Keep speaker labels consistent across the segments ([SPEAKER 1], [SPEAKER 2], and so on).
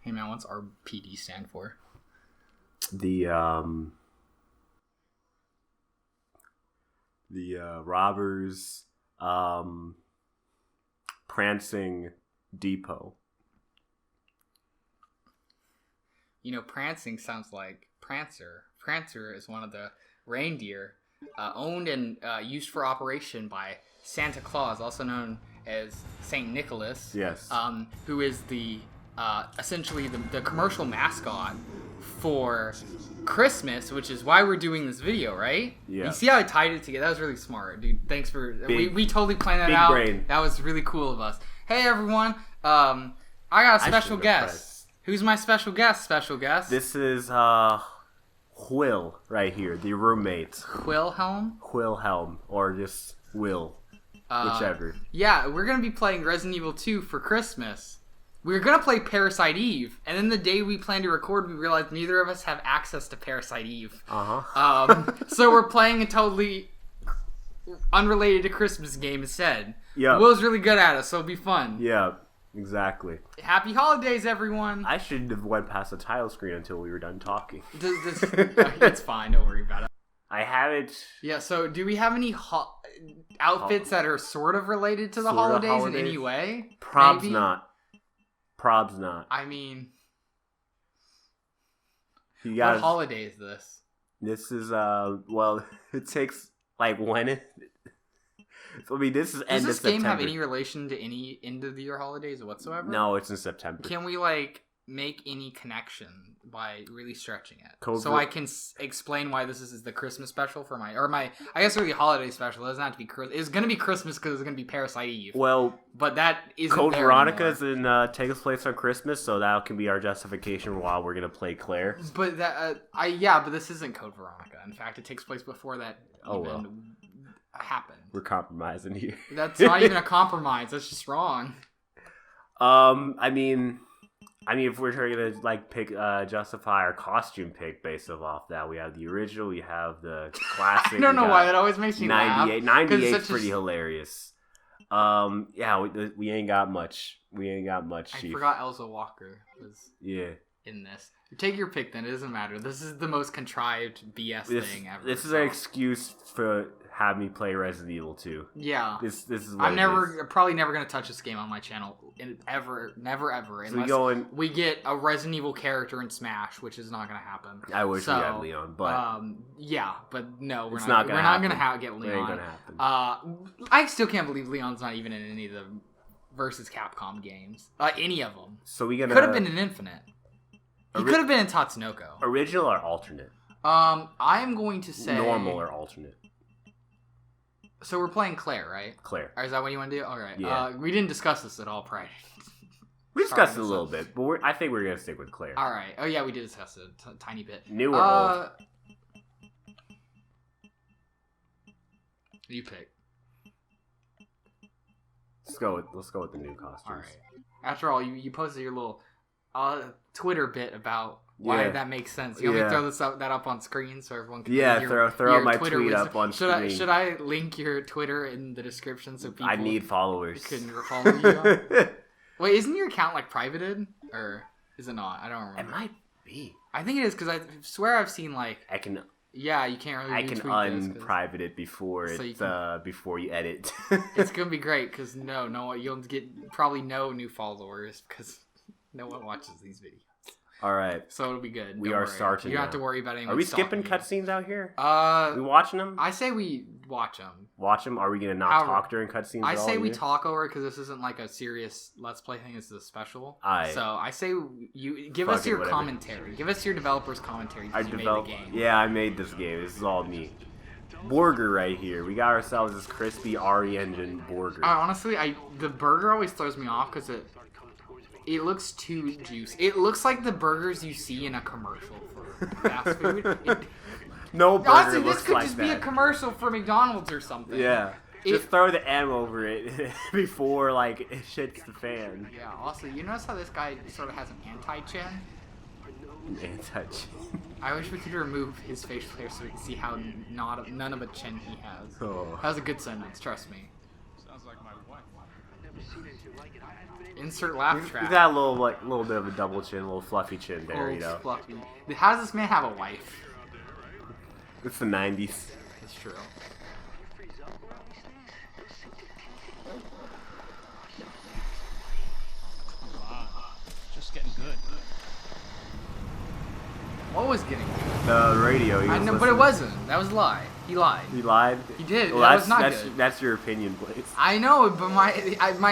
[SPEAKER 1] Hey man, what's RPD stand for?
[SPEAKER 2] The robbers prancing depot.
[SPEAKER 1] You know, prancing sounds like Prancer. Prancer is one of the reindeer owned and used for operation by Santa Claus, also known as Saint Nicholas.
[SPEAKER 2] Yes.
[SPEAKER 1] Who is the essentially the commercial mascot for Christmas, which is why we're doing this video, right?
[SPEAKER 2] Yeah.
[SPEAKER 1] You see how I tied it together? That was really smart, dude. Thanks for we totally planned that
[SPEAKER 2] big
[SPEAKER 1] out.
[SPEAKER 2] brain.
[SPEAKER 1] That was really cool of us. Hey everyone, I got a special guest. Who's my special guest?
[SPEAKER 2] This is Will right here, the roommate.
[SPEAKER 1] Wilhelm,
[SPEAKER 2] or just Will, whichever.
[SPEAKER 1] Yeah, we're gonna be playing Resident Evil 2 for Christmas. We were gonna play Parasite Eve, and then the day we planned to record, we realized neither of us have access to Parasite Eve. So we're playing a totally unrelated to Christmas game instead.
[SPEAKER 2] Yeah.
[SPEAKER 1] Will's really good at it, so it'll be fun.
[SPEAKER 2] Yeah, exactly.
[SPEAKER 1] Happy holidays, everyone.
[SPEAKER 2] I shouldn't have went past the title screen until we were done talking.
[SPEAKER 1] It's fine, don't worry about it.
[SPEAKER 2] I haven't.
[SPEAKER 1] Yeah, so do we have any outfits that are sort of related to the holidays in any way?
[SPEAKER 2] Probs
[SPEAKER 1] Maybe?
[SPEAKER 2] not. Probs not.
[SPEAKER 1] I mean,
[SPEAKER 2] What
[SPEAKER 1] holiday is this?
[SPEAKER 2] This is well, it takes like when it. I mean, this is end of September. Does this game
[SPEAKER 1] have any relation to any end of the year holidays whatsoever?
[SPEAKER 2] No, it's in September.
[SPEAKER 1] Can we make any connection by really stretching it? So I can explain why this is the Christmas special for I guess really holiday special. It doesn't have to be Christmas. It's gonna be Christmas because it's gonna be Parasite Eve.
[SPEAKER 2] Well,
[SPEAKER 1] but that isn't
[SPEAKER 2] Code
[SPEAKER 1] there
[SPEAKER 2] Veronica
[SPEAKER 1] anymore.
[SPEAKER 2] is takes place on Christmas, so that can be our justification while we're gonna play Claire.
[SPEAKER 1] But that but this isn't Code Veronica. In fact, it takes place before that happened.
[SPEAKER 2] We're compromising here.
[SPEAKER 1] That's not even a compromise. That's just wrong.
[SPEAKER 2] I mean, if we're trying to pick, justify our costume pick based off that, we have the original, we have the classic.
[SPEAKER 1] I don't know why that always makes me
[SPEAKER 2] 98.
[SPEAKER 1] laugh.
[SPEAKER 2] 98 is pretty hilarious. Yeah, we ain't got much.
[SPEAKER 1] I forgot Elsa Walker was in this. Take your pick then. It doesn't matter. This is the most contrived BS thing ever.
[SPEAKER 2] This is an excuse for have me play Resident Evil 2.
[SPEAKER 1] Yeah.
[SPEAKER 2] This is.
[SPEAKER 1] I'm probably never gonna touch this game on my channel ever, unless we get a Resident Evil character in Smash, which is not gonna happen.
[SPEAKER 2] I wish we had Leon, but
[SPEAKER 1] but no, we're
[SPEAKER 2] not gonna
[SPEAKER 1] get Leon.
[SPEAKER 2] It ain't gonna happen.
[SPEAKER 1] I still can't believe Leon's not even in any of the versus Capcom games. Any of them.
[SPEAKER 2] So we could
[SPEAKER 1] have been in Infinite. He could have been in Tatsunoko.
[SPEAKER 2] Original or alternate?
[SPEAKER 1] I'm going to say
[SPEAKER 2] normal or alternate.
[SPEAKER 1] So we're playing Claire, right?
[SPEAKER 2] Claire.
[SPEAKER 1] Or is that what you want to do? All right.
[SPEAKER 2] Yeah.
[SPEAKER 1] We didn't discuss this at all prior.
[SPEAKER 2] We discussed it a little bit, but I think we're gonna stick with Claire.
[SPEAKER 1] All right. Oh yeah, we did discuss it a tiny bit.
[SPEAKER 2] New or old?
[SPEAKER 1] You pick.
[SPEAKER 2] Let's go with the new costumes.
[SPEAKER 1] All right. After all, you posted your little Twitter bit about why that makes sense. You want me to throw that up on screen so everyone can
[SPEAKER 2] throw my
[SPEAKER 1] Twitter
[SPEAKER 2] tweet up on screen.
[SPEAKER 1] Should I link your Twitter in the description so people?
[SPEAKER 2] I need followers.
[SPEAKER 1] Can follow you. Wait, isn't your account privated or is it not? I don't remember.
[SPEAKER 2] It might be.
[SPEAKER 1] I think it is because I swear I've seen
[SPEAKER 2] I can.
[SPEAKER 1] Yeah, you can't really.
[SPEAKER 2] I can unprivate it before before you edit.
[SPEAKER 1] It's gonna be great because you'll get probably no new followers because no one watches these videos.
[SPEAKER 2] All right,
[SPEAKER 1] so it'll be good.
[SPEAKER 2] We are starting.
[SPEAKER 1] You don't have to worry about anyone.
[SPEAKER 2] Are we skipping cutscenes out here? We watching them?
[SPEAKER 1] I say we watch them.
[SPEAKER 2] Watch them. Are we gonna not talk during cutscenes?
[SPEAKER 1] I say we talk over because this isn't a serious Let's Play thing. This is a special. So I say you give us your commentary. Give us your developer's commentary. Made the game.
[SPEAKER 2] Yeah, I made this game. This is all me. Burger right here. We got ourselves this crispy RE Engine burger.
[SPEAKER 1] Honestly, the burger always throws me off because it looks too juicy. It looks like the burgers you see in a commercial for fast food.
[SPEAKER 2] No burger
[SPEAKER 1] honestly,
[SPEAKER 2] looks
[SPEAKER 1] this could
[SPEAKER 2] like
[SPEAKER 1] just
[SPEAKER 2] that.
[SPEAKER 1] be a commercial for McDonald's or something.
[SPEAKER 2] Yeah. Just throw the M over it before it shits the fan.
[SPEAKER 1] Yeah. Also, you notice how this guy sort of has an anti-chin?
[SPEAKER 2] Anti-chin.
[SPEAKER 1] I wish we could remove his facial hair so we can see how none of a chin he has.
[SPEAKER 2] Oh.
[SPEAKER 1] That was a good sentence. Trust me.
[SPEAKER 3] Sounds like my wife.
[SPEAKER 1] Insert laugh
[SPEAKER 2] He's
[SPEAKER 1] track.
[SPEAKER 2] got a little bit of a double chin, a little fluffy chin there, you know.
[SPEAKER 1] Fluffy. How does this man have a wife?
[SPEAKER 2] It's the 90s.
[SPEAKER 1] That's true.
[SPEAKER 3] Just getting good.
[SPEAKER 1] What was getting good?
[SPEAKER 2] The radio. He
[SPEAKER 1] I
[SPEAKER 2] was
[SPEAKER 1] know, but it
[SPEAKER 2] listening.
[SPEAKER 1] wasn't. That was a lie. He lied.
[SPEAKER 2] He lied?
[SPEAKER 1] He did.
[SPEAKER 2] Well,
[SPEAKER 1] That was not good.
[SPEAKER 2] That's your opinion, Blaze.
[SPEAKER 1] I know, but my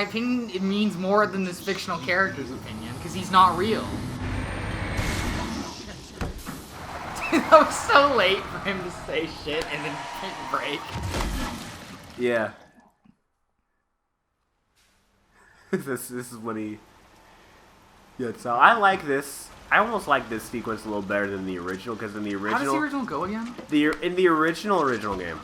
[SPEAKER 1] opinion, it means more than this fictional character's opinion, because he's not real. That was so late for him to say shit and then take a break.
[SPEAKER 2] Yeah. This is when he... Yeah, so I like this. I almost like this sequence a little better than the original, because in the original...
[SPEAKER 1] How does the original go again?
[SPEAKER 2] In the original game,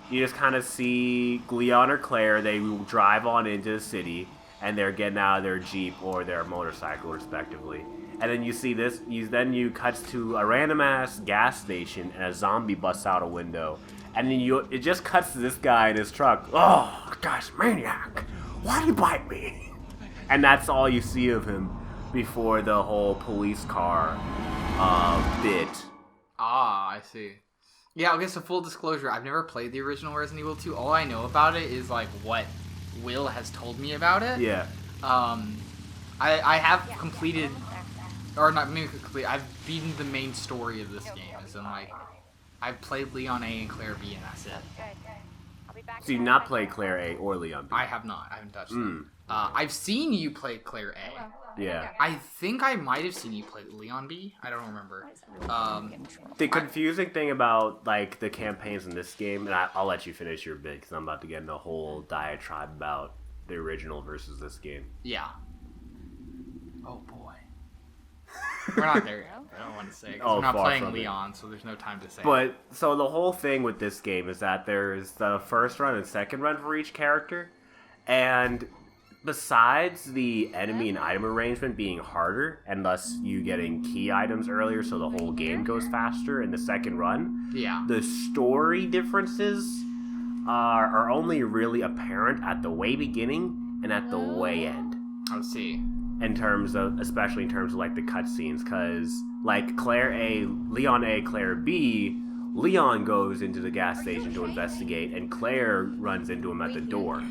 [SPEAKER 2] you just kind of see Leon or Claire, they drive on into the city, and they're getting out of their Jeep or their motorcycle, respectively. And then you see this, you cuts to a random-ass gas station, and a zombie busts out a window. And then it just cuts to this guy in his truck. Oh, gosh, maniac! Why'd he bite me? And that's all you see of him before the whole police car bit.
[SPEAKER 1] Ah, I see. Yeah, I guess a full disclosure, I've never played the original Resident Evil 2. All I know about it is, like, what Will has told me about it.
[SPEAKER 2] Yeah.
[SPEAKER 1] I have completed, or not maybe complete, I've beaten the main story of this game, as in, like, I've played Leon A and Claire B, and that's it.
[SPEAKER 2] So you've not played Claire A or Leon B?
[SPEAKER 1] I have not. I haven't touched them. I've seen you play Claire A.
[SPEAKER 2] Yeah.
[SPEAKER 1] I think I might have seen you play Leon B. I don't remember.
[SPEAKER 2] The confusing thing about, like, the campaigns in this game, and I'll let you finish your bit, because I'm about to get into a whole diatribe about the original versus this game.
[SPEAKER 1] Yeah. Oh, boy. We're not there yet. I don't want to say, because we're not playing Leon, so there's no time to say.
[SPEAKER 2] But, so the whole thing with this game is that there's the first run and second run for each character, and besides the enemy and item arrangement being harder, and thus you getting key items earlier so the whole game goes faster in the second run,
[SPEAKER 1] yeah,
[SPEAKER 2] the story differences are only really apparent at the way beginning and at the way end.
[SPEAKER 1] I see.
[SPEAKER 2] Especially in terms of, like, the cutscenes, because, like, Leon A, Claire B, Leon goes into the gas station to investigate, and Claire runs into him at the door.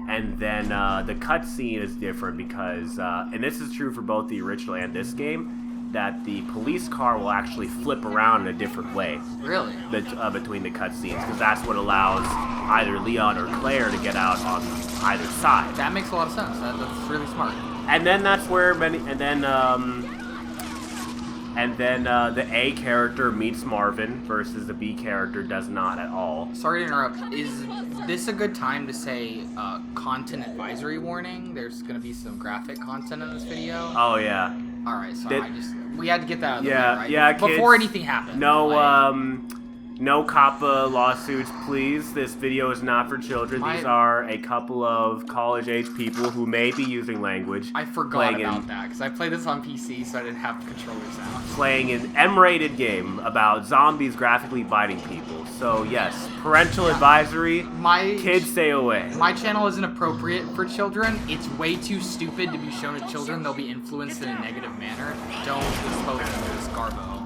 [SPEAKER 2] And then the cutscene is different because, and this is true for both the original and this game, that the police car will actually flip around in a different way.
[SPEAKER 1] Really?
[SPEAKER 2] Between the cutscenes, because that's what allows either Leon or Claire to get out on either side.
[SPEAKER 1] That makes a lot of sense. That's really smart.
[SPEAKER 2] And then that's where the A character meets Marvin versus the B character does not at all.
[SPEAKER 1] Sorry to interrupt. Is this a good time to say content advisory warning? There's going to be some graphic content in this video.
[SPEAKER 2] Oh, yeah.
[SPEAKER 1] All right, so we had to get that out of the way, right?
[SPEAKER 2] Yeah,
[SPEAKER 1] before
[SPEAKER 2] kids,
[SPEAKER 1] anything happened.
[SPEAKER 2] No COPPA lawsuits, please. This video is not for children. These are a couple of college-age people who may be using language.
[SPEAKER 1] I forgot about that, because I played this on PC, so I didn't have the controllers out.
[SPEAKER 2] Playing an M-rated game about zombies graphically biting people. So, yes, parental advisory, kids stay away.
[SPEAKER 1] My channel isn't appropriate for children. It's way too stupid to be shown to children. They'll be influenced in a negative manner. Don't expose them to this garbo.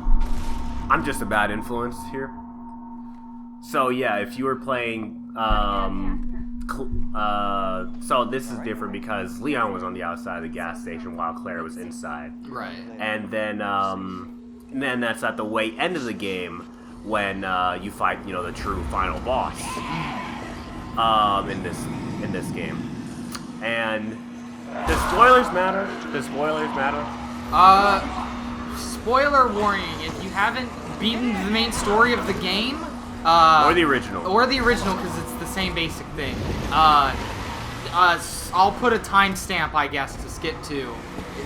[SPEAKER 2] I'm just a bad influence here. So yeah, if you were playing, so this is different because Leon was on the outside of the gas station while Claire was inside.
[SPEAKER 1] Right.
[SPEAKER 2] And then that's at the way end of the game when you fight, the true final boss. In this game. And does spoilers matter?
[SPEAKER 1] Spoiler warning: if you haven't beaten the main story of the game.
[SPEAKER 2] Or the original,
[SPEAKER 1] because it's the same basic thing. I'll put a timestamp, I guess, to skip to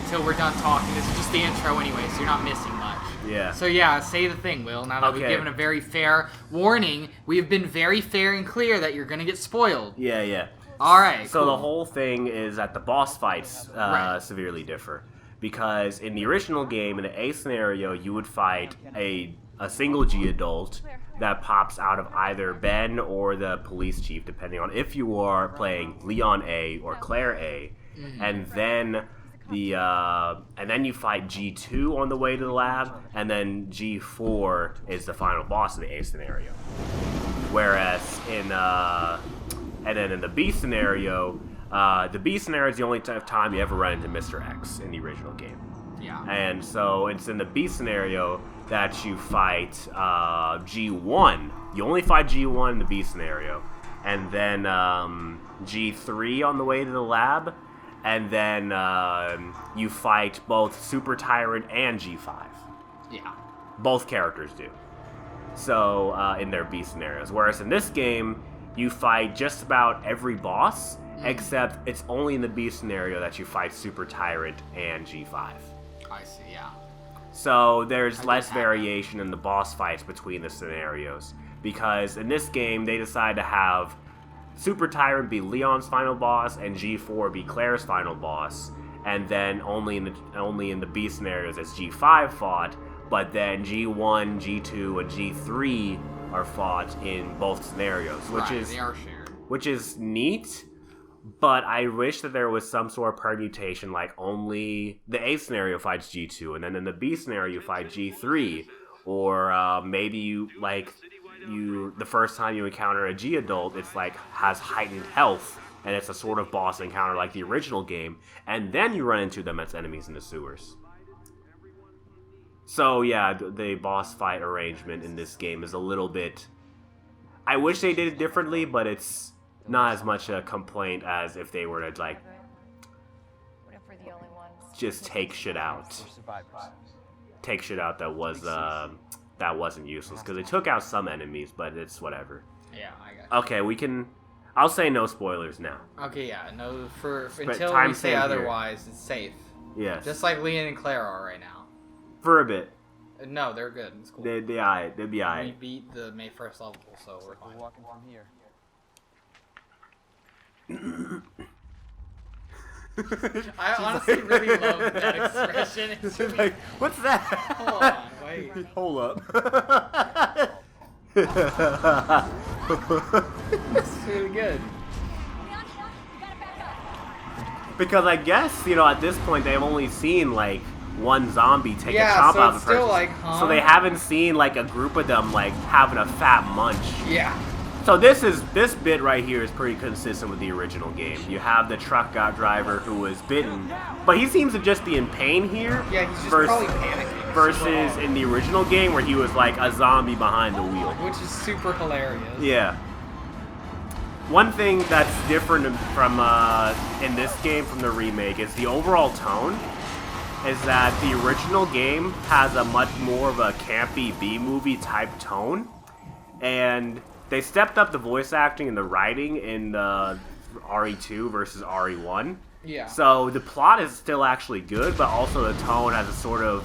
[SPEAKER 1] until we're done talking. This is just the intro anyway, so you're not missing much.
[SPEAKER 2] Yeah.
[SPEAKER 1] So yeah, say the thing, Will. Now that we've given a very fair warning, we have been very fair and clear that you're gonna get spoiled.
[SPEAKER 2] Yeah.
[SPEAKER 1] All right.
[SPEAKER 2] So the whole thing is that the boss fights severely differ, because in the original game, in the A scenario, you would fight a single G adult that pops out of either Ben or the police chief, depending on if you are playing Leon A or Claire A, and then and then you fight G2 on the way to the lab, and then G4 is the final boss of the A scenario. Whereas in the B scenario is the only time you ever run into Mr. X in the original game.
[SPEAKER 1] Yeah.
[SPEAKER 2] And so it's in the B scenario that you fight G1. You only fight G1 in the B scenario, and then G3 on the way to the lab, and then you fight both Super Tyrant and G5.
[SPEAKER 1] Yeah.
[SPEAKER 2] Both characters do. So in their B scenarios. Whereas in this game, you fight just about every boss, except it's only in the B scenario that you fight Super Tyrant and G5.
[SPEAKER 1] I see, yeah.
[SPEAKER 2] So there's less variation in the boss fights between the scenarios, because in this game they decide to have Super Tyrant be Leon's final boss and G4 be Claire's final boss, and then only in the B scenarios is G5 fought, but then G1, G2, and G3 are fought in both scenarios,
[SPEAKER 1] They are shared.
[SPEAKER 2] which is neat. But I wish that there was some sort of permutation, like only the A scenario fights G2, and then in the B scenario you fight G3, or maybe the first time you encounter a G adult, it's like has heightened health, and it's a sort of boss encounter like the original game, and then you run into them as enemies in the sewers. So yeah, the boss fight arrangement in this game is a little bit. I wish they did it differently, but it's not as much a complaint as if they were to just take shit out. Take shit out that wasn't useless, because they took out some enemies, but it's whatever.
[SPEAKER 1] Yeah, I got you.
[SPEAKER 2] Okay, I'll say no spoilers now.
[SPEAKER 1] Okay, yeah, no, for
[SPEAKER 2] But
[SPEAKER 1] until
[SPEAKER 2] time
[SPEAKER 1] we say
[SPEAKER 2] stamp
[SPEAKER 1] otherwise, it's safe.
[SPEAKER 2] Yes.
[SPEAKER 1] Just like Leon and Claire are right now.
[SPEAKER 2] For a bit.
[SPEAKER 1] No, they're good. It's cool.
[SPEAKER 2] They'd be alright.
[SPEAKER 1] We beat the May 1st level, so we're fine.
[SPEAKER 3] Walking from here.
[SPEAKER 1] I honestly really love that expression. It's really,
[SPEAKER 2] Like, what's that?
[SPEAKER 1] hold on, wait.
[SPEAKER 2] Hold up.
[SPEAKER 1] It's really good.
[SPEAKER 2] Because I guess, at this point they've only seen like one zombie take a
[SPEAKER 1] Yeah,
[SPEAKER 2] chomp
[SPEAKER 1] so
[SPEAKER 2] out of
[SPEAKER 1] it's
[SPEAKER 2] the person.
[SPEAKER 1] still like, huh?
[SPEAKER 2] So they haven't seen like a group of them like having a fat munch.
[SPEAKER 1] Yeah.
[SPEAKER 2] So this bit right here is pretty consistent with the original game. You have the truck driver who was bitten, but he seems to just be in pain here.
[SPEAKER 1] Yeah, he's just probably panicking.
[SPEAKER 2] Versus in the original game where he was like a zombie behind the wheel.
[SPEAKER 1] Which is super hilarious.
[SPEAKER 2] Yeah. One thing that's different from in this game from the remake is the overall tone. Is that the original game has a much more of a campy B-movie type tone, and they stepped up the voice acting and the writing in the RE2 versus RE1.
[SPEAKER 1] Yeah.
[SPEAKER 2] So the plot is still actually good, but also the tone has a sort of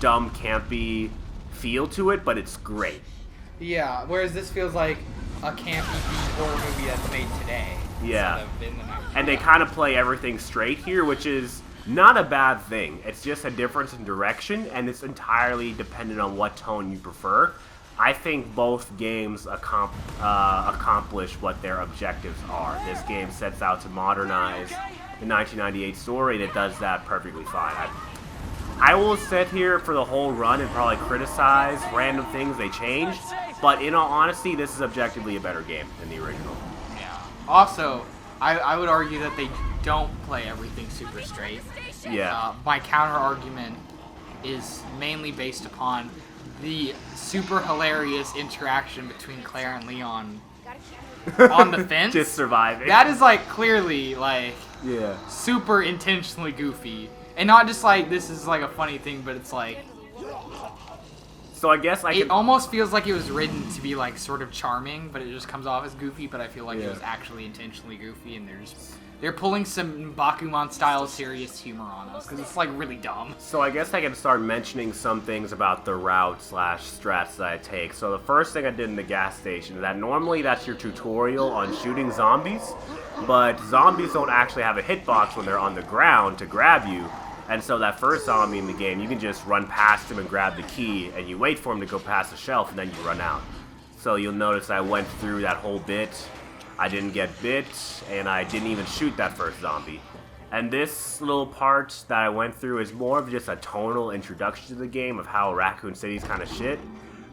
[SPEAKER 2] dumb, campy feel to it, but it's great.
[SPEAKER 1] Yeah, whereas this feels like a campy B-horror movie that's made today.
[SPEAKER 2] Yeah.
[SPEAKER 1] instead of in the 90s.
[SPEAKER 2] And they kind of play everything straight here, which is not a bad thing. It's just a difference in direction, and it's entirely dependent on what tone you prefer. I think both games accomplish what their objectives are. This game sets out to modernize the 1998 story, and it does that perfectly fine. I will sit here for the whole run and probably criticize random things they changed, but in all honesty, this is objectively a better game than the original.
[SPEAKER 1] Yeah. Also, I would argue that they don't play everything super straight.
[SPEAKER 2] Yeah.
[SPEAKER 1] My counter argument is mainly based upon the super hilarious interaction between Claire and Leon on the fence.
[SPEAKER 2] Just surviving.
[SPEAKER 1] That is like clearly like
[SPEAKER 2] Yeah.
[SPEAKER 1] super intentionally goofy. And not just like this is like a funny thing, but it's like
[SPEAKER 2] So I guess
[SPEAKER 1] it almost feels like it was written to be like sort of charming, but it just comes off as goofy. But I feel like it was actually intentionally goofy, and they're pulling some Bakuman style serious humor on us because it's like really dumb.
[SPEAKER 2] So I guess I can start mentioning some things about the route/strats that I take. So the first thing I did in the gas station is that normally that's your tutorial on shooting zombies, but zombies don't actually have a hitbox when they're on the ground to grab you. And so that first zombie in the game, you can just run past him and grab the key, and you wait for him to go past the shelf, and then you run out. So you'll notice I went through that whole bit. I didn't get bit, and I didn't even shoot that first zombie. And this little part that I went through is more of just a tonal introduction to the game of how Raccoon City's kind of shit.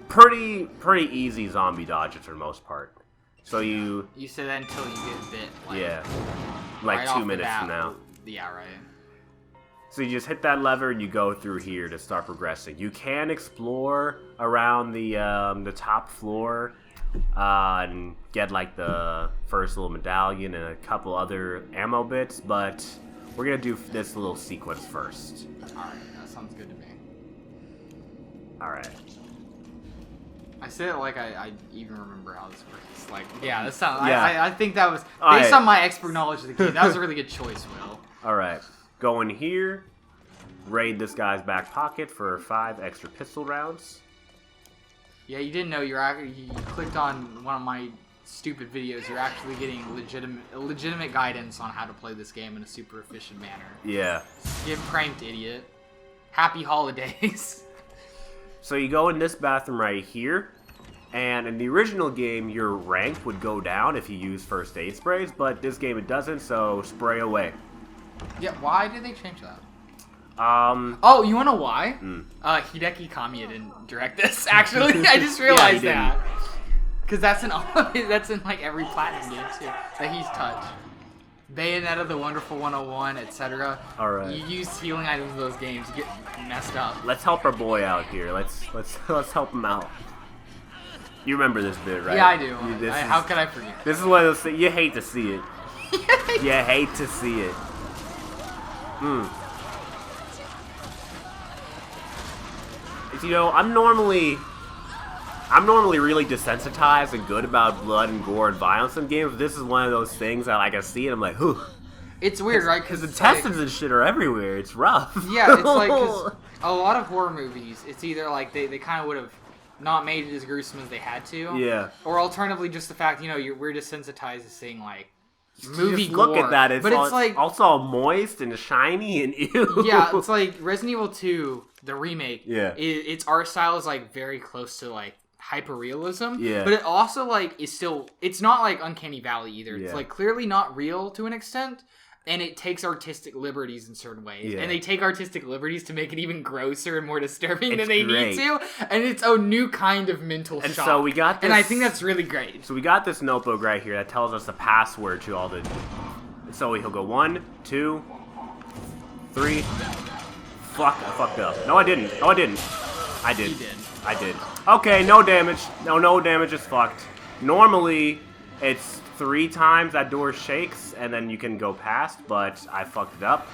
[SPEAKER 2] Pretty easy zombie dodges for the most part. So you
[SPEAKER 1] said that until you get bit. Like,
[SPEAKER 2] yeah, like
[SPEAKER 1] right
[SPEAKER 2] 2
[SPEAKER 1] off the
[SPEAKER 2] minutes
[SPEAKER 1] bat.
[SPEAKER 2] from now.
[SPEAKER 1] Yeah, right.
[SPEAKER 2] So you just hit that lever and you go through here to start progressing. You can explore around the top floor and get like the first little medallion and a couple other ammo bits, but we're gonna do this little sequence first.
[SPEAKER 1] Alright, that sounds good to me.
[SPEAKER 2] Alright.
[SPEAKER 1] I said it like I even remember how this works. Like, yeah, that sounds.
[SPEAKER 2] Yeah.
[SPEAKER 1] I think that was based
[SPEAKER 2] Alright.
[SPEAKER 1] on my expert knowledge of the game. That was a really good choice, Will.
[SPEAKER 2] Alright. Go in here, raid this guy's back pocket for 5 extra pistol rounds.
[SPEAKER 1] Yeah, you didn't know you clicked on one of my stupid videos. You're actually getting legitimate guidance on how to play this game in a super efficient manner.
[SPEAKER 2] Yeah.
[SPEAKER 1] Get pranked, idiot. Happy holidays.
[SPEAKER 2] So you go in this bathroom right here, and in the original game, your rank would go down if you use first aid sprays, but this game it doesn't, so spray away.
[SPEAKER 1] Yeah, why did they change that?
[SPEAKER 2] Um,
[SPEAKER 1] Oh, you wanna know why? Hideki Kamiya didn't direct this. Actually, I just realized
[SPEAKER 2] Yeah,
[SPEAKER 1] that. Because that's in all of it. That's in like every Platinum game too that he's touched. Bayonetta, The Wonderful 101, etc.
[SPEAKER 2] Alright.
[SPEAKER 1] You use healing items in those games, you get messed up.
[SPEAKER 2] let's help our boy out here. Let's help him out. You remember this bit, right?
[SPEAKER 1] Yeah, I do. How could I forget?
[SPEAKER 2] This is one of those things you hate to see it. You hate to see it. You know, I'm normally really desensitized and good about blood and gore and violence in games. This is one of those things that like I see it, I'm like, whew.
[SPEAKER 1] It's weird, right?
[SPEAKER 2] Because the intestines and shit are everywhere. It's rough.
[SPEAKER 1] Yeah, it's like, cause a lot of horror movies, it's either like they kind of would have not made it as gruesome as they had to.
[SPEAKER 2] Yeah.
[SPEAKER 1] Or alternatively, just the fact, we're desensitized to seeing like
[SPEAKER 2] You
[SPEAKER 1] movie
[SPEAKER 2] just look
[SPEAKER 1] gore.
[SPEAKER 2] at that. It's
[SPEAKER 1] but
[SPEAKER 2] all,
[SPEAKER 1] it's like,
[SPEAKER 2] also all moist and shiny and ew.
[SPEAKER 1] yeah, it's like Resident Evil 2, the remake.
[SPEAKER 2] Yeah.
[SPEAKER 1] Its art style is like very close to like hyperrealism.
[SPEAKER 2] Yeah.
[SPEAKER 1] But it also like is still, it's not like Uncanny Valley either. It's
[SPEAKER 2] Yeah.
[SPEAKER 1] like clearly not real to an extent. And it takes artistic liberties in certain ways.
[SPEAKER 2] Yeah.
[SPEAKER 1] And they take artistic liberties to make it even grosser and more disturbing
[SPEAKER 2] It's
[SPEAKER 1] than they
[SPEAKER 2] great.
[SPEAKER 1] need to. And it's a new kind of mental
[SPEAKER 2] And
[SPEAKER 1] shock.
[SPEAKER 2] so we got
[SPEAKER 1] And I
[SPEAKER 2] this-
[SPEAKER 1] think that's really great.
[SPEAKER 2] So we got this notebook right here that tells us the password to all the. So he'll go 1, 2, 3. Fuck! I fucked up. No, I didn't. No, I didn't. I did.
[SPEAKER 1] You did.
[SPEAKER 2] I did. Okay, no damage. No damage is fucked. Normally, it's 3 times that door shakes and then you can go past, but I fucked it up.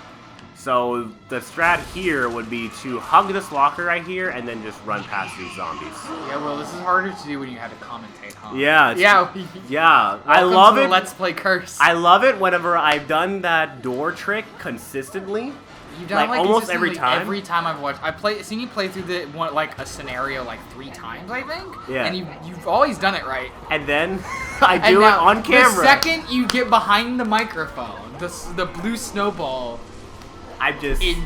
[SPEAKER 2] So the strat here would be to hug this locker right here and then just run past these zombies.
[SPEAKER 1] Yeah, well, this is harder to do when you have to commentate, huh?
[SPEAKER 2] Yeah. it's-
[SPEAKER 1] Yeah.
[SPEAKER 2] Yeah. I
[SPEAKER 1] Welcome
[SPEAKER 2] love
[SPEAKER 1] to the
[SPEAKER 2] it.
[SPEAKER 1] Let's Play Curse.
[SPEAKER 2] I love it whenever I've done that door trick consistently.
[SPEAKER 1] You've done
[SPEAKER 2] like, almost
[SPEAKER 1] consistently
[SPEAKER 2] every time?
[SPEAKER 1] Every time I've watched, seen you play through the one like a scenario like 3 times, I think.
[SPEAKER 2] Yeah.
[SPEAKER 1] And you've always done it right.
[SPEAKER 2] And then I
[SPEAKER 1] And
[SPEAKER 2] do it
[SPEAKER 1] now,
[SPEAKER 2] on camera.
[SPEAKER 1] The second you get behind the microphone, the blue snowball,
[SPEAKER 2] I just.
[SPEAKER 1] it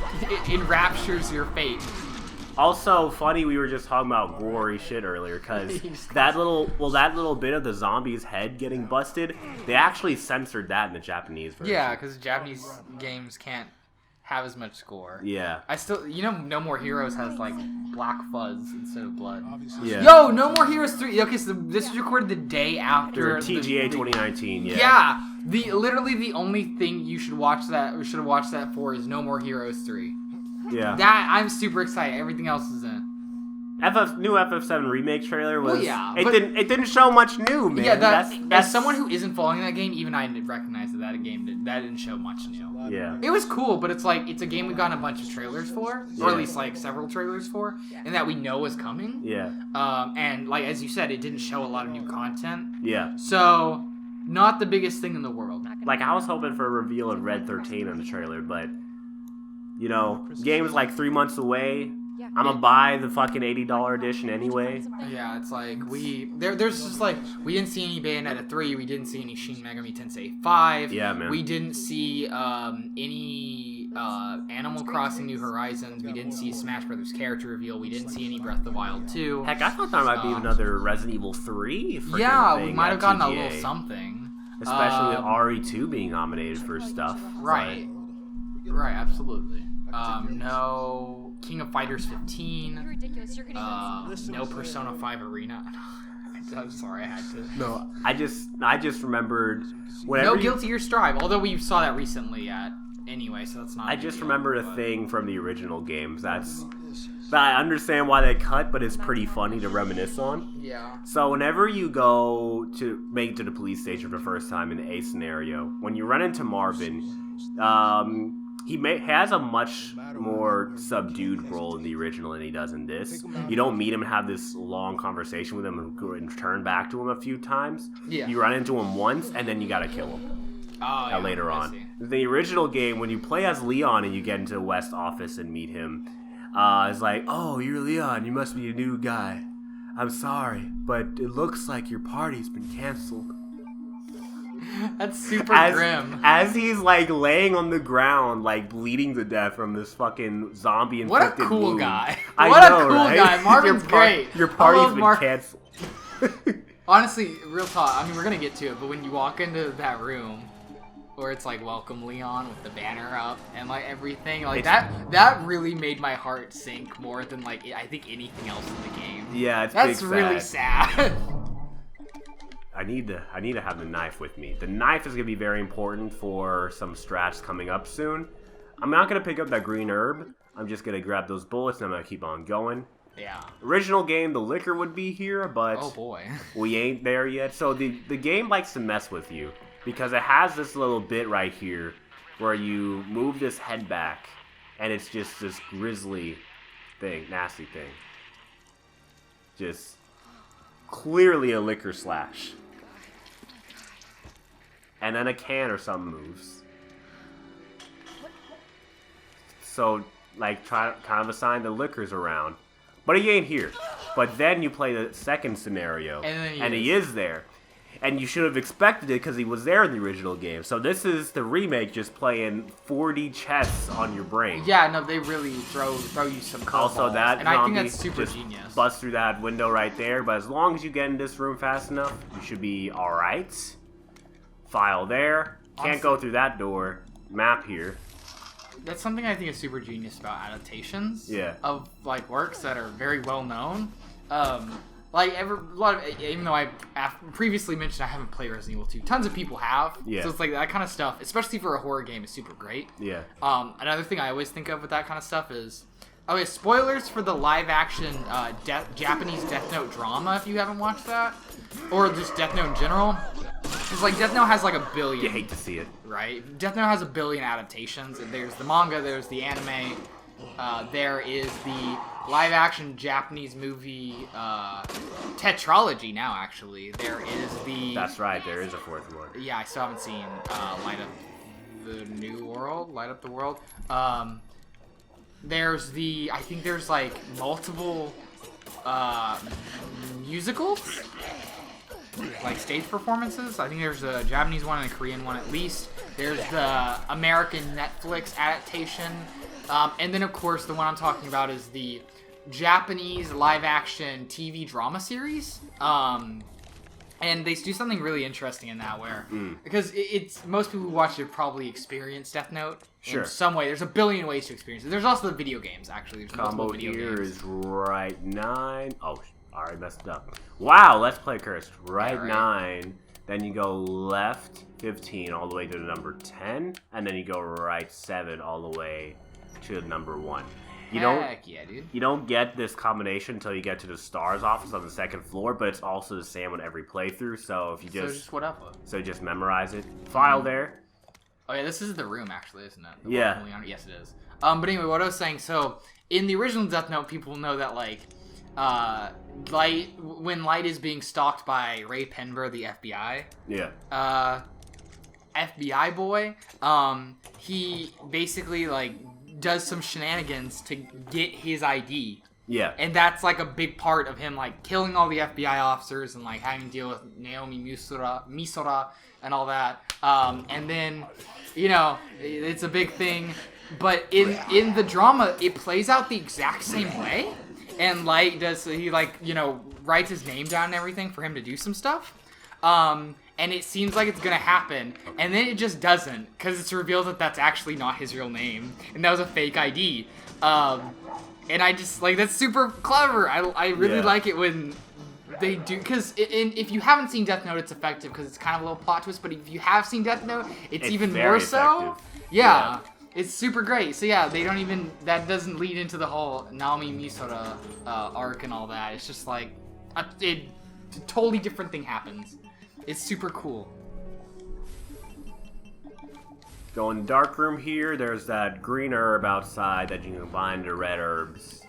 [SPEAKER 1] enraptures your fate.
[SPEAKER 2] Also, funny we were just talking about gory shit earlier, because that little bit of the zombie's head getting busted, they actually censored that in the Japanese version.
[SPEAKER 1] Yeah, because Japanese games can't have as much score.
[SPEAKER 2] Yeah.
[SPEAKER 1] I still, No More Heroes has like black fuzz instead of blood.
[SPEAKER 2] Yeah.
[SPEAKER 1] Yo, No More Heroes 3. Okay, so this was recorded the day after
[SPEAKER 2] TGA 2019. Yeah.
[SPEAKER 1] Yeah, literally the only thing you should watch that or should have watched that for is No More Heroes 3.
[SPEAKER 2] Yeah.
[SPEAKER 1] That I'm super excited. Everything else is in.
[SPEAKER 2] New FF7 remake trailer was.
[SPEAKER 1] Well, yeah,
[SPEAKER 2] it
[SPEAKER 1] but-
[SPEAKER 2] didn't show much new, man.
[SPEAKER 1] Yeah,
[SPEAKER 2] that's
[SPEAKER 1] as someone who isn't following that game, even I didn't recognize that game that didn't show much new.
[SPEAKER 2] Yeah.
[SPEAKER 1] It was cool, but it's like it's a game we got a bunch of trailers for,
[SPEAKER 2] Yeah.
[SPEAKER 1] or at least like several trailers for, and that we know is coming.
[SPEAKER 2] Yeah.
[SPEAKER 1] And like as you said, it didn't show a lot of new content,
[SPEAKER 2] Yeah.
[SPEAKER 1] so not the biggest thing in the world.
[SPEAKER 2] Like, I was hoping for a reveal of Red 13 in the trailer, but, game's like 3 months away. I'm gonna buy the fucking $80 edition anyway.
[SPEAKER 1] Yeah, it's like there's just like we didn't see any Bayonetta 3, we didn't see any Shin Megami Tensei 5.
[SPEAKER 2] Yeah, man.
[SPEAKER 1] We didn't see any Animal Crossing New Horizons. We didn't see a Smash Brothers character reveal. We didn't see any Breath of the Wild 2.
[SPEAKER 2] Heck, I thought there might be another Resident Evil 3 freaking
[SPEAKER 1] Yeah,
[SPEAKER 2] thing
[SPEAKER 1] we might
[SPEAKER 2] at
[SPEAKER 1] have gotten a
[SPEAKER 2] TGA.
[SPEAKER 1] little something.
[SPEAKER 2] Especially with RE2 being nominated for stuff.
[SPEAKER 1] Right. Right, absolutely. No King of Fighters 15. No Persona 5 Arena. I'm sorry, I had to.
[SPEAKER 2] No, I just remembered.
[SPEAKER 1] No Guilty Gear Strive, although we saw that recently anyway, so that's not.
[SPEAKER 2] I just remembered a thing from the original games that I understand why they cut, but it's pretty funny to reminisce on.
[SPEAKER 1] Yeah.
[SPEAKER 2] So whenever you go to make it to the police station for the first time in a scenario, when you run into Marvin, he has a much more subdued role in the original than he does in this. You don't meet him and have this long conversation with him and turn back to him a few times.
[SPEAKER 1] Yeah.
[SPEAKER 2] You run into him once, and then you gotta kill him.
[SPEAKER 1] Oh, yeah,
[SPEAKER 2] Later
[SPEAKER 1] I
[SPEAKER 2] on.
[SPEAKER 1] see.
[SPEAKER 2] The original game, when you play as Leon and you get into the West office and meet him, it's like, oh, you're Leon, you must be a new guy. I'm sorry, but it looks like your party's been canceled.
[SPEAKER 1] That's super grim.
[SPEAKER 2] As he's like laying on the ground, like bleeding to death from this fucking zombie infected
[SPEAKER 1] What a cool
[SPEAKER 2] wound.
[SPEAKER 1] guy.
[SPEAKER 2] I
[SPEAKER 1] What
[SPEAKER 2] know,
[SPEAKER 1] a cool
[SPEAKER 2] right?
[SPEAKER 1] guy. Marvin's great.
[SPEAKER 2] Your
[SPEAKER 1] I
[SPEAKER 2] party's
[SPEAKER 1] love
[SPEAKER 2] been canceled.
[SPEAKER 1] Honestly, real talk, I mean, we're gonna get to it, but when you walk into that room where it's like, welcome Leon with the banner up and like everything, like that really made my heart sink more than like, I think anything else in the game.
[SPEAKER 2] Yeah,
[SPEAKER 1] That's really sad.
[SPEAKER 2] I need to have the knife with me. The knife is gonna be very important for some strats coming up soon. I'm not gonna pick up that green herb. I'm just gonna grab those bullets and I'm gonna keep on going.
[SPEAKER 1] Yeah.
[SPEAKER 2] Original game, the liquor would be here, but
[SPEAKER 1] Oh boy.
[SPEAKER 2] we ain't there yet. So the game likes to mess with you because it has this little bit right here where you move this head back and it's just this grisly thing, nasty thing. Just clearly a liquor slash. And then a can or something moves. So, like, try kind of assign the liquors around. But he ain't here. But then you play the second scenario,
[SPEAKER 1] And
[SPEAKER 2] he is there. And you should have expected it because he was there in the original game. So this is the remake just playing 4D chess on your brain.
[SPEAKER 1] Yeah, no, they really throw you some curveballs.
[SPEAKER 2] Also, that
[SPEAKER 1] and I think
[SPEAKER 2] zombie
[SPEAKER 1] that's super
[SPEAKER 2] just
[SPEAKER 1] genius.
[SPEAKER 2] bust through that window right there. But as long as you get in this room fast enough, you should be alright. File there. Can't go through that door. Map here.
[SPEAKER 1] That's something I think is super genius about adaptations.
[SPEAKER 2] Yeah.
[SPEAKER 1] Of like works that are very well known. Even though I previously mentioned I haven't played Resident Evil 2, tons of people have.
[SPEAKER 2] Yeah.
[SPEAKER 1] So it's like that kind of stuff, especially for a horror game, is super great.
[SPEAKER 2] Yeah.
[SPEAKER 1] Another thing I always think of with that kind of stuff is, okay, spoilers for the live-action Japanese Death Note drama if you haven't watched that, or just Death Note in general. It's like Death Note has like 1 billion.
[SPEAKER 2] You hate to see it.
[SPEAKER 1] Right? Death Note has 1 billion adaptations. There's the manga, there's the anime, there is the live-action Japanese movie tetralogy now, actually. There is the...
[SPEAKER 2] That's right, there is a fourth one.
[SPEAKER 1] Yeah, I still haven't seen Light Up the New World, Light Up the World. There's the... I think there's like multiple musicals? Like stage performances. I think there's a Japanese one and a Korean one at least. There's the American Netflix adaptation. And then, of course, the one I'm talking about is the Japanese live-action TV drama series. And they do something really interesting in that where... Because it's... Most people who watch it probably experience Death Note in some way. There's 1 billion ways to experience it. There's also the video games, actually. There's
[SPEAKER 2] Combo
[SPEAKER 1] video
[SPEAKER 2] here
[SPEAKER 1] games.
[SPEAKER 2] is right 9. Oh, alright, messed up. Wow, let's play cursed. Right, 9. Then you go left 15 all the way to the number 10. And then you go right 7 all the way to the number 1.
[SPEAKER 1] Heck yeah, dude.
[SPEAKER 2] You don't get this combination until you get to the STARS office on the 2nd floor, but it's also the same on every playthrough, so if you just memorize it. File there.
[SPEAKER 1] Oh yeah, this is the room actually, isn't it?
[SPEAKER 2] Yeah.
[SPEAKER 1] Yes, it is. But anyway, what I was saying, so in the original Death Note, people know that like when Light is being stalked by Ray Penver, the FBI.
[SPEAKER 2] Yeah.
[SPEAKER 1] FBI boy, he basically like does some shenanigans to get his ID.
[SPEAKER 2] Yeah.
[SPEAKER 1] And that's like a big part of him like killing all the FBI officers and like having to deal with Naomi Misora and all that. And then, you know, it's a big thing. But in the drama, it plays out the exact same way. And Light he like, you know, writes his name down and everything for him to do some stuff. And it seems like it's gonna happen, and then it just doesn't, because it's revealed that that's actually not his real name, and that was a fake ID. And I just, like, that's super clever. I really like it when they do, because if you haven't seen Death Note, it's effective, because it's kind of a little plot twist, but if you have seen Death Note, it's even more so. Yeah. It's super great. So yeah, they don't even, that doesn't lead into the whole Naomi Misora arc and all that. It's just like, a totally different thing happens. It's super cool.
[SPEAKER 2] Go in the dark room here. There's that green herb outside that you can combine to red herbs.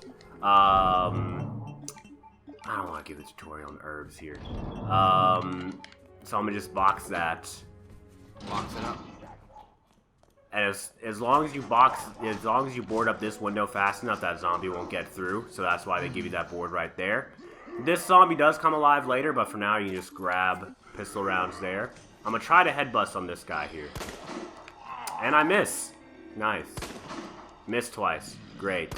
[SPEAKER 2] I don't want to give a tutorial on herbs here. So I'm gonna just box that.
[SPEAKER 1] Box it up.
[SPEAKER 2] And as long as you board up this window fast enough, that zombie won't get through. So that's why they give you that board right there. This zombie does come alive later, but for now you can just grab pistol rounds there. I'm gonna try to headbust on this guy here. And I miss. Nice. Miss twice. Great.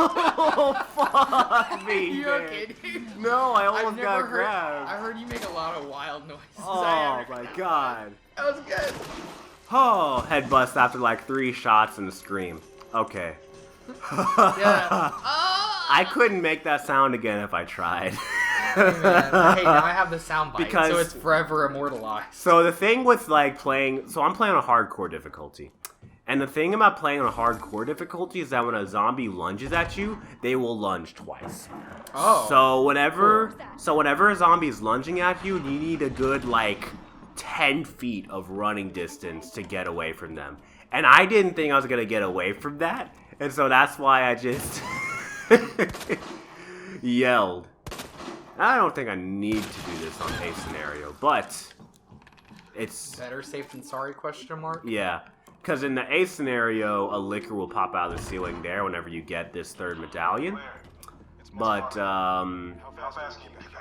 [SPEAKER 2] Oh, fuck me.
[SPEAKER 1] You okay, dude?
[SPEAKER 2] No, I almost got grabbed.
[SPEAKER 1] I heard you make a lot of wild noises.
[SPEAKER 2] Oh my god.
[SPEAKER 1] That was good.
[SPEAKER 2] Oh, headbust after like 3 shots and a scream. Okay.
[SPEAKER 1] Yeah.
[SPEAKER 2] I couldn't make that sound again if I tried.
[SPEAKER 1] Hey, now I have the sound bite, so it's forever immortalized.
[SPEAKER 2] So the thing with like playing, so I'm playing on hardcore difficulty. And the thing about playing on a hardcore difficulty is that when a zombie lunges at you, they will lunge twice.
[SPEAKER 1] Oh.
[SPEAKER 2] So whenever a zombie is lunging at you, you need a good like 10 feet of running distance to get away from them. And I didn't think I was gonna get away from that, and so that's why I just yelled. I don't think I need to do this on a scenario, but it's
[SPEAKER 1] better safe than sorry? Question mark.
[SPEAKER 2] Yeah. Because in the A scenario, a liquor will pop out of the ceiling there whenever you get this 3rd medallion. But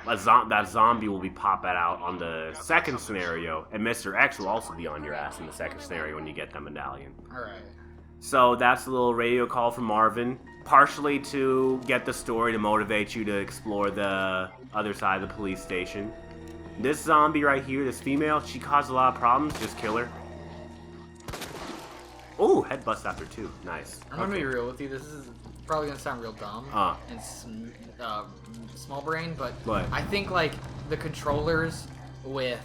[SPEAKER 2] that zombie will be popping out on the 2nd scenario, and Mr. X will also be on your ass in the 2nd scenario when you get the medallion.
[SPEAKER 1] Alright.
[SPEAKER 2] So that's a little radio call from Marvin, partially to get the story to motivate you to explore the other side of the police station. This zombie right here, this female, she caused a lot of problems, just kill her. Ooh, headbust after 2. Nice.
[SPEAKER 1] I'm gonna be real with you. This is probably gonna sound real dumb and small brain, but I think like the controllers with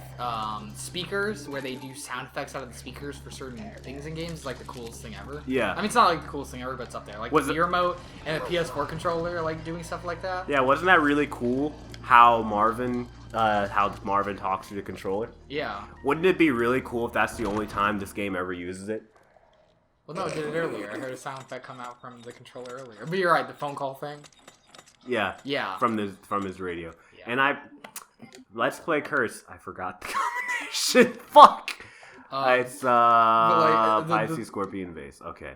[SPEAKER 1] speakers, where they do sound effects out of the speakers for certain things in games, is like the coolest thing ever.
[SPEAKER 2] Yeah.
[SPEAKER 1] I mean, it's not like the coolest thing ever, but it's up there. Like the Wii remote and the PS4 controller, like doing stuff like that.
[SPEAKER 2] Yeah, wasn't that really cool? How Marvin talks to the controller.
[SPEAKER 1] Yeah.
[SPEAKER 2] Wouldn't it be really cool if that's the only time this game ever uses it?
[SPEAKER 1] Well, no, it did it earlier. I heard a sound effect come out from the controller earlier. But you're right, the phone call thing.
[SPEAKER 2] Yeah.
[SPEAKER 1] Yeah.
[SPEAKER 2] From his radio. Yeah. And Let's Play Curse. I forgot the combination. Fuck. It's Pisces, Scorpion, Vase. Okay.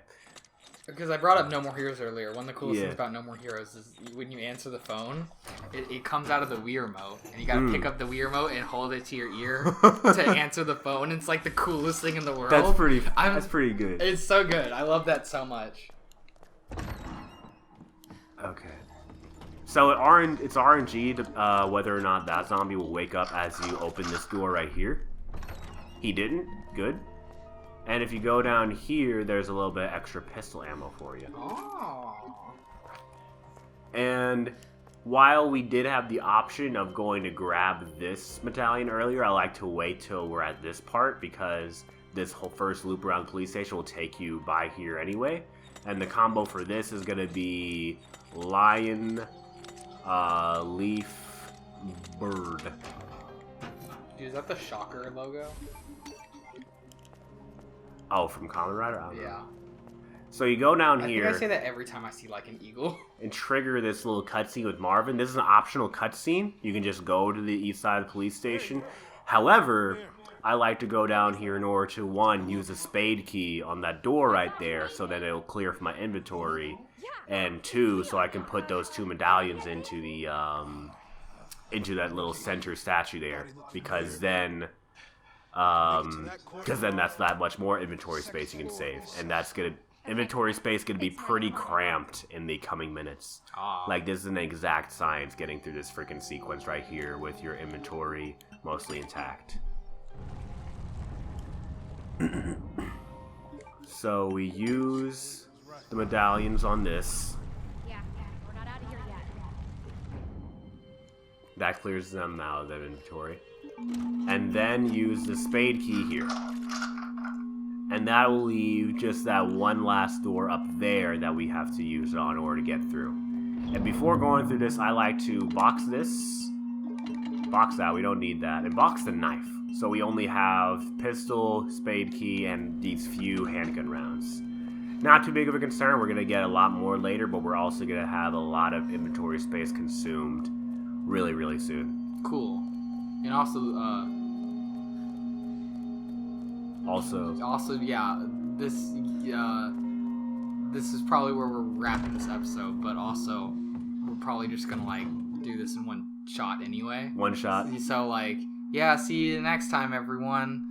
[SPEAKER 1] Because I brought up No More Heroes earlier. One of the coolest things about No More Heroes is when you answer the phone, it comes out of the Wii remote, and you gotta pick up the Wii remote and hold it to your ear to answer the phone. It's like the coolest thing in the world.
[SPEAKER 2] That's pretty good.
[SPEAKER 1] It's so good. I love that so much.
[SPEAKER 2] Okay. So it's RNG to, whether or not that zombie will wake up as you open this door right here. He didn't. Good. And if you go down here, there's a little bit of extra pistol ammo for you.
[SPEAKER 1] Oh.
[SPEAKER 2] And while we did have the option of going to grab this medallion earlier, I like to wait till we're at this part, because this whole first loop around the police station will take you by here anyway. And the combo for this is going to be lion, leaf, bird.
[SPEAKER 1] Dude, is that the Shocker logo?
[SPEAKER 2] Oh, from Kamen Rider? I don't know.
[SPEAKER 1] Yeah.
[SPEAKER 2] So you go down here.
[SPEAKER 1] I think I say that every time I see like an eagle.
[SPEAKER 2] And trigger this little cutscene with Marvin. This is an optional cutscene. You can just go to the east side of the police station. However, I like to go down here in order to, one, use a spade key on that door right there so that it'll clear from my inventory, and two, so I can put those 2 medallions into the into that little center statue there, because then that's that much more inventory space you can save, and that's gonna inventory space gonna be pretty cramped in the coming minutes. Like, this is an exact science getting through this freaking sequence right here with your inventory mostly intact. So we use the medallions on this.
[SPEAKER 4] Yeah, we're not out of here yet.
[SPEAKER 2] That clears them out of their inventory. And then use the spade key here. And that will leave just that one last door up there that we have to use on in order to get through. And before going through this, I like to box this. Box that, we don't need that. And box the knife. So we only have pistol, spade key, and these few handgun rounds. Not too big of a concern, we're going to get a lot more later, but we're also going to have a lot of inventory space consumed really, really soon.
[SPEAKER 1] Cool. And also, yeah, this is probably where we're wrapping this episode, but also, we're probably just going to, like, do this in one shot anyway.
[SPEAKER 2] One shot.
[SPEAKER 1] So, like, yeah, see you next time, everyone.